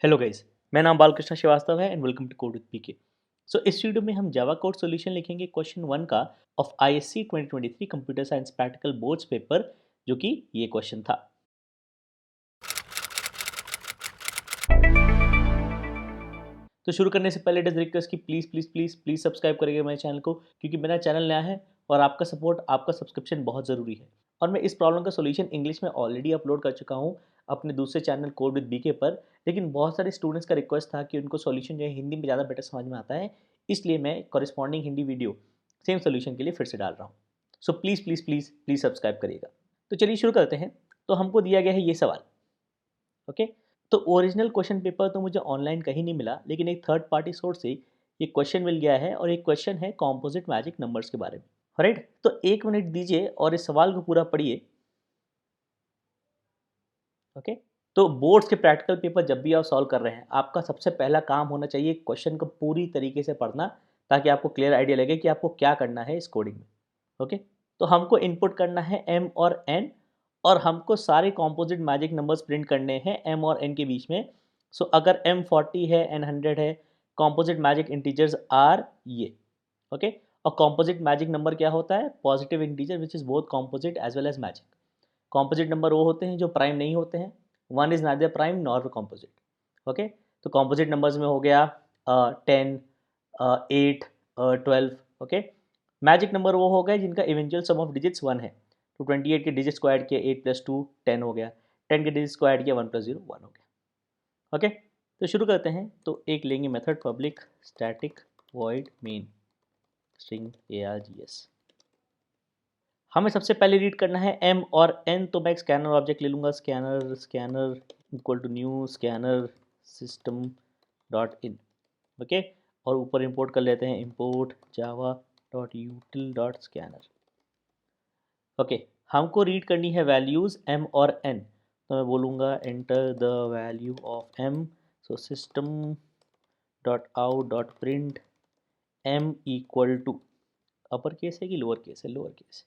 Hello guys, मैं नाम बालकृष्ण श्रीवास्तव है and welcome to code with PK. So इस वीडियो में हम जावा कोड सॉल्यूशन लिखेंगे क्वेश्चन 1 का of ISC 2023 computer science practical boards paper, जो कि ये क्वेश्चन था। तो शुरू करने से पहले इट इज रिक्वेस्ट कि please please please please subscribe करिएगा मेरे चैनल को, क्योंकि मेरा चैनल नया है और आपका सपोर्ट, आपका सब्सक्रिप्शन बहुत ज़रूरी है। और मैं इस प्रॉब्लम का सॉल्यूशन इंग्लिश में ऑलरेडी अपलोड कर चुका हूँ अपने दूसरे चैनल कोड विद बीके पर, लेकिन बहुत सारे स्टूडेंट्स का रिक्वेस्ट था कि उनको सॉल्यूशन जो है हिंदी में ज़्यादा बेटर समझ में आता है, इसलिए मैं corresponding Hindi video same solution के लिए फिर से डाल रहा हूँ। So please please please please subscribe करिएगा। तो चलिए शुरू करते हैं। तो हमको दिया गया है ये सवाल, ओके। तो ओरिजिनल क्वेश्चन पेपर तो मुझे ऑनलाइन कहीं नहीं मिला, लेकिन एक थर्ड पार्टी सोर्स से ये क्वेश्चन मिल गया है और एक क्वेश्चन है कॉम्पोजिट मैजिक नंबर्स के बारे में। राइट, तो एक मिनट दीजिए और इस सवाल को पूरा पढ़िए। ओके, तो बोर्ड्स के प्रैक्टिकल पेपर जब भी आप सॉल्व कर रहे हैं, आपका सबसे पहला काम होना चाहिए क्वेश्चन को पूरी तरीके से पढ़ना, ताकि आपको क्लियर आइडिया लगे कि आपको क्या करना है इस कोडिंग में। ओके, तो हमको इनपुट करना है m और n, और हमको सारे कॉम्पोजिट मैजिक नंबर्स प्रिंट करने हैं m और n के बीच में। सो अगर m 40 है, n 100 है, कॉम्पोजिट मैजिक इंटीजर्स आर ये। ओके, और कॉम्पोजिट मैजिक नंबर क्या होता है? Positive integer which is both composite as well as magic. Composite number वो होते हैं जो प्राइम नहीं होते हैं। One is neither prime nor composite. Okay, तो कॉम्पोजिट नंबर्स में हो गया 10, 8, 12। ओके, मैजिक नंबर वो हो गए जिनका इवेंचुअल सम ऑफ डिजिट्स 1 है। तो 28 के डिजिट स्क्वायर किया, 8 + 2 10 हो गया। 10 के डिजिट स्क्वायर किया, 1 + 0 1 हो गया। ओके, तो शुरू करते हैं। तो एक लेंगे method public static void main string args। हमें सबसे पहले रीड करना है m और n, तो मैं एक स्कैनर ऑब्जेक्ट ले लूँगा। Scanner scanner equal to new scanner system dot in. Okay, और ऊपर इंपोर्ट कर लेते हैं import Java dot util dot scanner. Okay, हमको रीड करनी है वैल्यूज़ m और n, तो मैं बोलूँगा enter the value of m। So system dot out dot print m equal to, upper case है कि लोअर केस है? Lower case.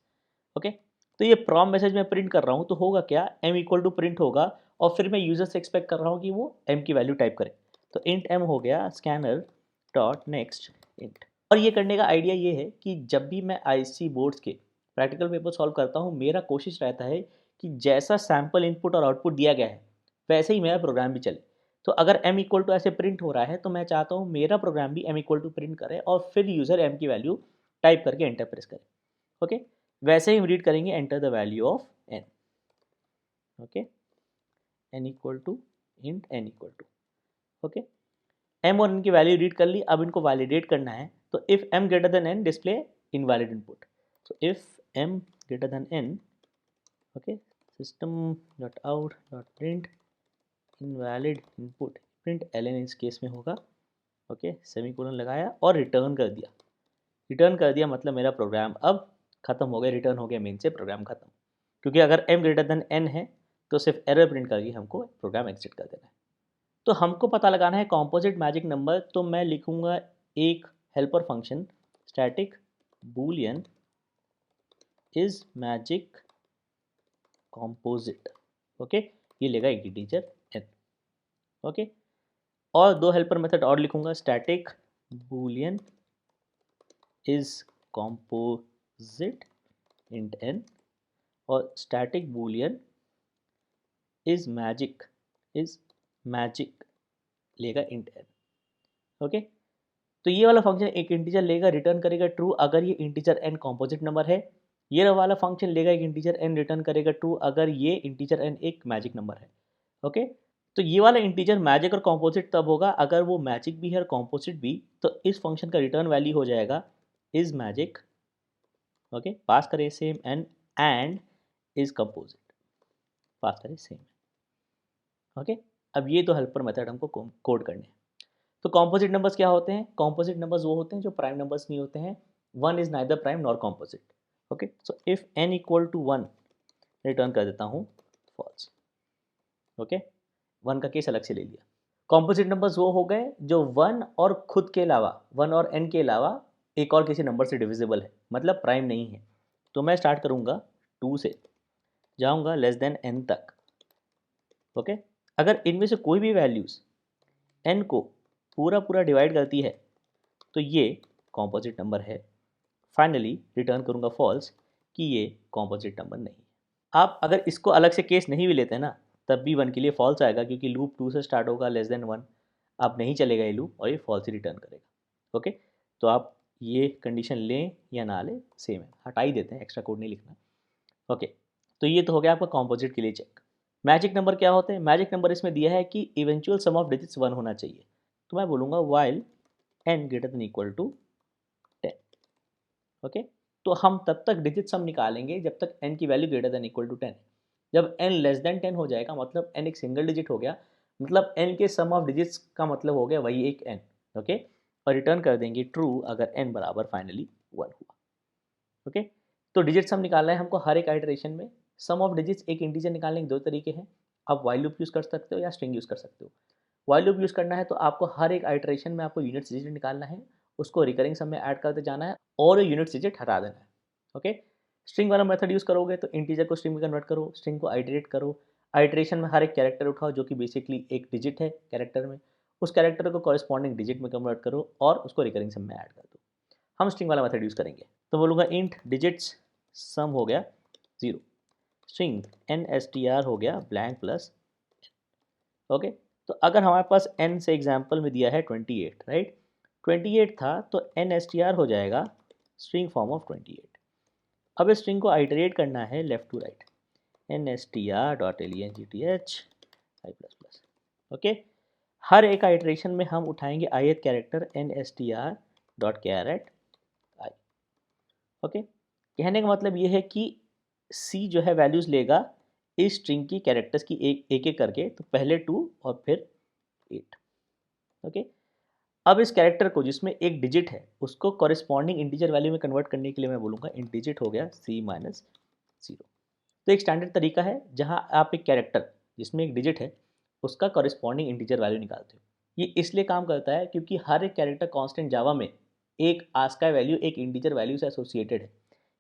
ओके, तो ये प्रॉम मैसेज में प्रिंट कर रहा हूँ, तो होगा क्या? m इक्वल टू प्रिंट होगा, और फिर मैं यूज़र से एक्सपेक्ट कर रहा हूँ कि वो m की वैल्यू टाइप करे। तो इंट m हो गया स्कैनर डॉट नेक्स्ट इंट। और ये करने का आइडिया ये है कि जब भी मैं आईसी बोर्ड्स के प्रैक्टिकल पेपर सॉल्व करता हूँ, मेरा कोशिश रहता है कि जैसा सैम्पल इनपुट और आउटपुट दिया गया है वैसे ही मेरा प्रोग्राम भी चले। तो अगर m इक्वल टू ऐसे प्रिंट हो रहा है, तो मैं चाहता हूँ मेरा प्रोग्राम भी m इक्वल टू प्रिंट करे और फिर यूज़र m की वैल्यू टाइप करके एंटर प्रेस करे। ओके, वैसे ही हम रीड करेंगे enter the value of n। Okay, n equal to int n equal to. Okay, m और n की वैल्यू रीड कर ली। अब इनको वैलिडेट करना है, तो if m greater than n display invalid input. So if m greater than n, okay, system dot out dot print invalid input, print ln इस केस में होगा। ओके, सेमीकोलन लगाया और रिटर्न कर दिया। रिटर्न कर दिया मतलब मेरा प्रोग्राम अब खत्म हो गया, रिटर्न हो गया मेन से, प्रोग्राम खत्म। क्योंकि अगर m ग्रेटर देन n है तो सिर्फ एरर प्रिंट करके हमको प्रोग्राम एग्जिट कर देना है। तो हमको पता लगाना है कॉम्पोजिट मैजिक नंबर, तो मैं लिखूंगा एक helper function static Boolean is magic composite. Okay, ये लेगा एक इंटीजर n। ओके, और दो हेल्पर मेथड और लिखूंगा, static Boolean is composite int n, और स्टैटिक बूलियन इज मैजिक लेगा इंट n। ओके, तो ये वाला फंक्शन एक इंटीजर लेगा, रिटर्न करेगा ट्रू अगर ये इंटीजर n कॉम्पोजिट नंबर है। ये वाला फंक्शन लेगा एक इंटीजर n, रिटर्न करेगा ट्रू अगर ये इंटीजर n एक मैजिक नंबर है। ओके, तो ये वाला इंटीजर मैजिक और कॉम्पोजिट तब होगा अगर वो मैजिक भी है और कॉम्पोजिट भी। तो इस फंक्शन का रिटर्न वैल्यू हो जाएगा इज मैजिक, ओके, पास करें same n, and is composite, पास करें सेम। ओके, अब ये तो हेल्पर मेथड हमको कोड करने हैं। तो कॉम्पोजिट नंबर्स क्या होते हैं? कॉम्पोजिट नंबर्स वो होते हैं जो प्राइम नंबर्स नहीं होते हैं। One is neither prime nor composite. Okay, so if n equal to 1, return कर देता हूँ फॉल्स। ओके, 1 का केस अलग से ले लिया। कॉम्पोजिट नंबर्स वो हो गए जो 1 और खुद के अलावा, 1 और n के अलावा एक और किसी नंबर से डिविजिबल है, मतलब प्राइम नहीं है। तो मैं स्टार्ट करूँगा 2 से, जाऊँगा लेस देन n तक। ओके, अगर इनमें से कोई भी वैल्यूज़ n को पूरा पूरा डिवाइड करती है तो ये कॉम्पोजिट नंबर है। फाइनली रिटर्न करूँगा फॉल्स कि ये कॉम्पोजिट नंबर नहीं है। आप अगर इसको अलग से केस नहीं भी लेते हैं ना, तब भी 1 के लिए फॉल्स आएगा, क्योंकि लूप 2 से स्टार्ट होगा, लेस देन 1, अब नहीं चलेगा ये लूप और ये फॉल्स ही रिटर्न करेगा। ओके, तो आप ये कंडीशन लें या ना लें सेम है, हटा ही देते हैं, एक्स्ट्रा कोड नहीं लिखना। ओके, तो ये तो हो गया आपका कॉम्पोजिट के लिए चेक। मैजिक नंबर क्या होते हैं? मैजिक नंबर इसमें दिया है कि इवेंचुअल सम ऑफ डिजिट्स 1 होना चाहिए, तो मैं बोलूँगा while n greater than equal to 10। Okay, तो हम तब तक डिजिट सम निकालेंगे जब तक n की value greater than equal to 10 है। जब n लेस देन 10 हो जाएगा, मतलब n एक सिंगल डिजिट हो गया, मतलब n के सम ऑफ डिजिट्स का मतलब हो गया वही एक n। ओके, और रिटर्न कर देंगे ट्रू अगर n बराबर फाइनली 1 हुआ। ओके, तो डिजिट सम निकालना है हमको हर एक आइटरेशन में। सम ऑफ डिजिट्स एक इंटीजर निकालने के दो तरीके हैं, आप वाइल लूप यूज़ कर सकते हो या स्ट्रिंग यूज़ कर सकते हो। वाइल लूप यूज़ करना है तो आपको हर एक आइटरेशन में आपको यूनिट डिजिट निकालना है, उसको रिकरिंग सम में ऐड करते जाना है और यूनिट डिजिट हटा देना है। ओके, स्ट्रिंग वाला मेथड यूज़ करोगे तो इंटीजर को स्ट्रिंग में कन्वर्ट करो, स्ट्रिंग को आइटरेट करो, आइटरेशन में हर एक कैरेक्टर उठाओ जो कि बेसिकली एक डिजिट है कैरेक्टर में, उस कैरेक्टर को कॉरेस्पॉन्डिंग डिजिट में कन्वर्ट करो और उसको रिकरिंग सम में ऐड कर दो। हम स्ट्रिंग वाला मेथड यूज़ करेंगे, तो बोलूँगा इंट डिजिट्स सम हो गया 0, स्ट्रिंग NSTR हो गया ब्लैंक प्लस। ओके, तो अगर हमारे पास n से एग्जाम्पल में दिया है 28, राइट, 28 था तो NSTR हो जाएगा स्ट्रिंग फॉर्म ऑफ 28। अब इस स्ट्रिंग को आइटरेट करना है left to right, NSTR.length i plus plus. Okay, हर एक आइटरेशन में हम उठाएंगे ith character NSTR.caret i। Okay, कहने का मतलब ये है कि C जो है वैल्यूज़ लेगा इस स्ट्रिंग की कैरेक्टर्स की एक एक करके, तो पहले 2 और फिर 8। ओके, अब इस कैरेक्टर को जिसमें एक डिजिट है उसको कॉरेस्पॉन्डिंग इंटीजर वैल्यू में कन्वर्ट करने के लिए मैं बोलूँगा इंट डिजिट हो गया C माइनस 0। तो एक स्टैंडर्ड तरीका है जहाँ आप एक कैरेक्टर जिसमें एक डिजिट है उसका कॉरेस्पॉन्डिंग इंटीजर वैल्यू निकालते हो। ये इसलिए काम करता है क्योंकि हर एक कैरेक्टर कांस्टेंट जावा में एक आस्काई वैल्यू एक इंटीजर वैल्यू से एसोसिएटेड है।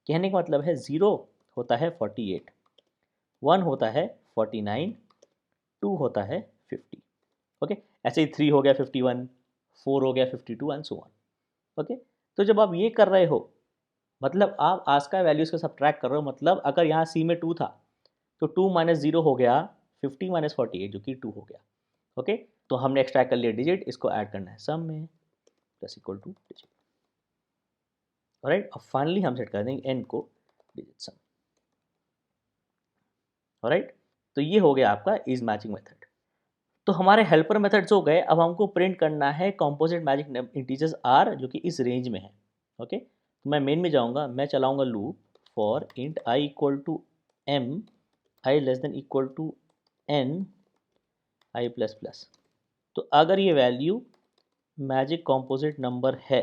कहने का मतलब है 0 होता है 48, 1 होता है 49, 2 होता है 50। ओके, ऐसे ही 3 हो गया 51, 4 हो गया 52 एंड सो ऑन। ओके, तो जब आप ये कर रहे हो मतलब आप आस्काई वैल्यूज़ को सब्ट्रैक्ट कर रहे हो, मतलब अगर यहाँ सी में 2 था तो 2 माइनस 0 हो गया 50 माइनस 48 जो कि 2 हो गया। ओके, तो हमने एक्सट्रैक्ट कर लिया डिजिट, इसको ऐड करना है सम में plus equal two digit. Alright, अब फाइनली हम सेट कर देंगे n को डिजिट सम। ऑलराइट, तो ये हो गया आपका इज मैचिंग मेथड। तो हमारे हेल्पर मेथड्स हो गए, अब हमको प्रिंट करना है कॉम्पोजिट मैजिक इंटीजर्स r जो कि इस रेंज में है। ओके, तो मैं मेन में जाऊंगा, मैं चलाऊंगा loop for int i equal to m i less than equal to n i plus plus. तो अगर ये वैल्यू मैजिक कॉम्पोजिट नंबर है,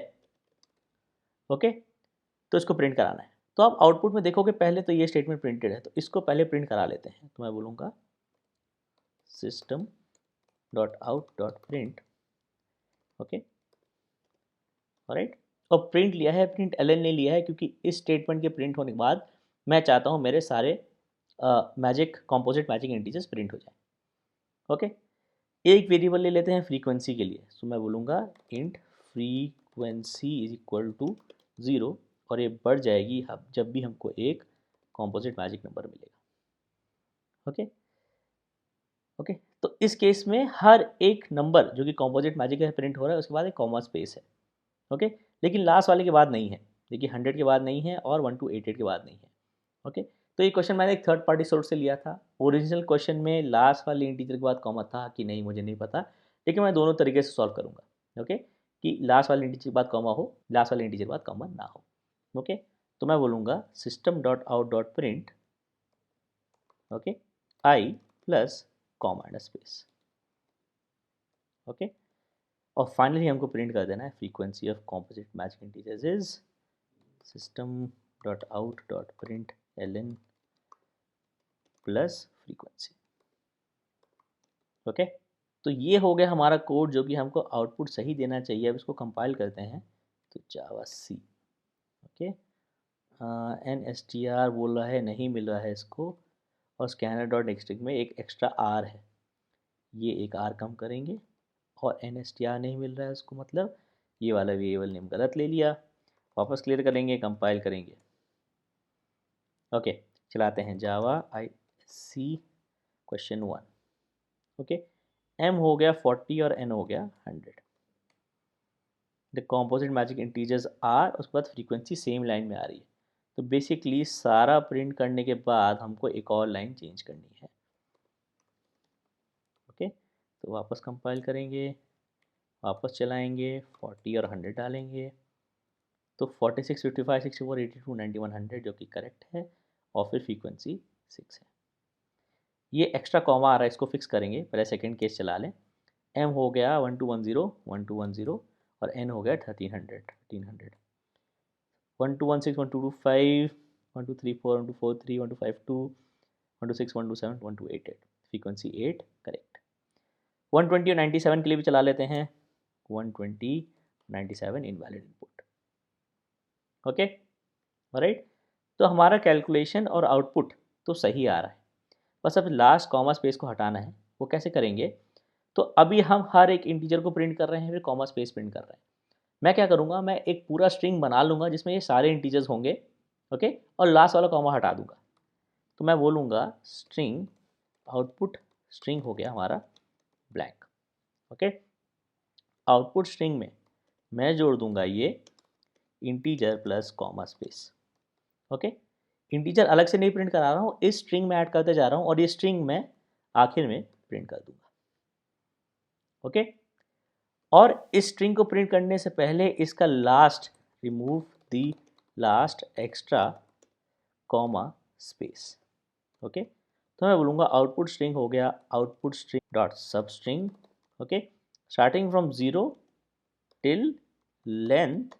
ओके, तो इसको प्रिंट कराना है। तो आप आउटपुट में देखोगे पहले तो ये स्टेटमेंट प्रिंटेड है, तो इसको पहले प्रिंट करा लेते हैं। तो मैं बोलूँगा system dot out dot print. Okay, alright, और प्रिंट लिया है, प्रिंट एल ने लिया है क्योंकि इस स्टेटमेंट के प्रिंट होने के बाद मैं चाहता हूँ मेरे सारे magic composite magic integers print हो जाए। ओके, एक वेरिएबल ले लेते हैं फ्रीक्वेंसी के लिए, तो मैं बोलूँगा int frequency is equal to 0 और ये बढ़ जाएगी जब भी हमको एक कॉम्पोजिट मैजिक नंबर मिलेगा। ओके, ओके, तो इस केस में हर एक नंबर जो कि कॉम्पोजिट मैजिक है प्रिंट हो रहा है, उसके बाद एक कॉमा स्पेस है। ओके, लेकिन लास्ट वाले के बाद नहीं है, देखिए 100 के बाद नहीं है और 1 to 88 के बाद नहीं है। ओके, तो ये क्वेश्चन मैंने एक थर्ड पार्टी सोर्स से लिया था। ओरिजिनल क्वेश्चन में लास्ट वाले इंटीजर के बाद कॉमा था कि नहीं मुझे नहीं पता, लेकिन मैं दोनों तरीके से सॉल्व करूँगा। ओके, कि लास्ट वाले इंटीजर के बाद कॉमा हो, लास्ट वाले इंटीजर के बाद कॉमा ना हो। ओके, तो मैं बोलूँगा system dot out dot print, okay, I plus comma and space. Okay, और फाइनली हमको प्रिंट कर देना है frequency of composite magic integers is system dot out dot print ln plus frequency. Okay, तो ये हो गया हमारा कोड जो कि हमको आउटपुट सही देना चाहिए। अब इसको कंपाइल करते हैं, तो जावा सी। ओके, NSTR बोल रहा है, नहीं मिल रहा है इसको, और स्कैनर डॉट एक्सट्रिक में एक एक्स्ट्रा आर है, ये एक आर कम करेंगे और NSTR नहीं मिल रहा है उसको, मतलब ये वाला वेरिएबल नेम गलत ले लिया। वापस क्लियर करेंगे, कंपाइल करेंगे। ओके, चलाते हैं Java IC Question 1। Okay, M हो गया 40 और N हो गया 100। The composite magic integers are, उसके बाद फ्रीक्वेंसी सेम लाइन में आ रही है। तो बेसिकली सारा प्रिंट करने के बाद हमको एक और लाइन चेंज करनी है। ओके, तो वापस कंपाइल करेंगे, वापस चलाएंगे, 40 और 100 डालेंगे, तो 46, 55, 64, 82, 91, 100 जो कि करेक्ट है, और फिर फ्रीक्वेंसी 6 है। ये एक्स्ट्रा कॉमा आ रहा है, इसको फिक्स करेंगे। पहले सेकंड केस चला लें। एम हो गया 1210, 1210 और एन हो गया 1300, 1216, 1225, 1234, 1243, 1252, 1226, 127, 1288, फ्रीक्वेंसी 8 करेक्ट। 120 और 97 के लिए भी चला लेते हैं। 120, 97 इनवैलिड इनपुट। Okay, right. तो हमारा कैलकुलेशन और आउटपुट तो सही आ रहा है, बस अब लास्ट कॉमा स्पेस को हटाना है। वो कैसे करेंगे? तो अभी हम हर एक इंटीजर को प्रिंट कर रहे हैं, फिर कॉमा स्पेस प्रिंट कर रहे हैं। मैं क्या करूँगा, मैं एक पूरा स्ट्रिंग बना लूँगा जिसमें ये सारे इंटीजर्स होंगे। ओके, और लास्ट वाला कॉमा हटा दूंगा। तो मैं बोलूँगा स्ट्रिंग आउटपुट स्ट्रिंग हो गया हमारा ब्लैंक। ओके, आउटपुट स्ट्रिंग में मैं जोड़ दूंगा ये integer plus comma space. Okay, integer अलग से नहीं प्रिंट करा रहा हूँ, इस स्ट्रिंग में ऐड करते जा रहा हूँ, और ये स्ट्रिंग मैं आखिर में प्रिंट कर दूंगा। ओके, और इस स्ट्रिंग को प्रिंट करने से पहले इसका last, remove the last extra comma space. Okay, तो मैं बोलूँगा आउटपुट स्ट्रिंग हो गया आउटपुट स्ट्रिंग डॉट सब string. Okay, starting from 0 till length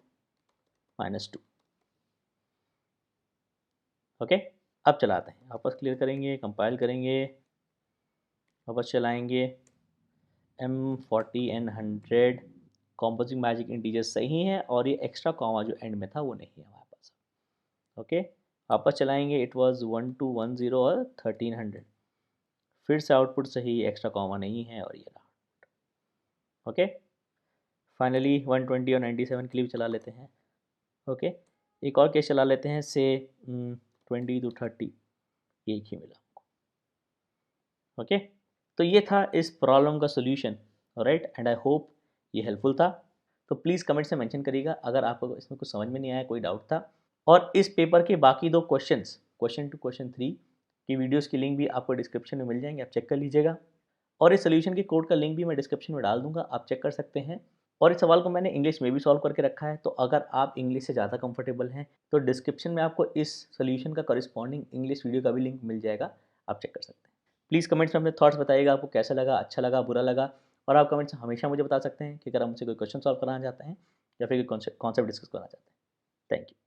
-2। Okay, अब चलाते हैं, वापस क्लियर करेंगे, कंपाइल करेंगे, वापस चलाएंगे। M40 N 100 composite magic integer सही है, और ये एक्स्ट्रा कॉमा जो एंड में था वो नहीं है हमारे पास। ओके, वापस चलाएंगे। इट वाज 1210 और 1300, फिर से आउटपुट सही, एक्स्ट्रा कॉमा नहीं है, और ये रहा। ओके, फाइनली 120 और 97 के लिए भी चला लेते हैं। ओके, एक और केस चला लेते हैं, से 20 to 30, एक ही मिला हमको। ओके, तो ये था इस प्रॉब्लम का solution. Right, and I hope ये हेल्पफुल था। तो प्लीज़ कमेंट से मेंशन करिएगा अगर आपको इसमें कुछ समझ में नहीं आया, कोई डाउट था। और इस पेपर के बाकी 2 क्वेश्चंस, क्वेश्चन 2, क्वेश्चन 3 की वीडियोस की लिंक भी आपको डिस्क्रिप्शन में मिल जाएंगे, आप चेक कर लीजिएगा। और इस सोल्यूशन की कोड का लिंक भी मैं डिस्क्रिप्शन में डाल दूंगा, आप चेक कर सकते हैं। और इस सवाल को मैंने इंग्लिश में भी सॉल्व करके रखा है, तो अगर आप इंग्लिश से ज़्यादा कंफर्टेबल हैं तो डिस्क्रिप्शन में आपको इस सोल्यूशन का कॉरिस्पॉन्डिंग इंग्लिश वीडियो का भी लिंक मिल जाएगा, आप चेक कर सकते हैं। प्लीज़ कमेंट्स में अपने थॉट्स बताइएगा, आपको कैसा लगा, अच्छा लगा, बुरा लगा। और आप कमेंट्स में हमेशा मुझे बता सकते हैं कि अगर आप मुझसे कोई क्वेश्चन सॉल्व कराना चाहते हैं या फिर कोई कॉन्सेप्ट डिस्कस करना चाहते हैं। Thank you.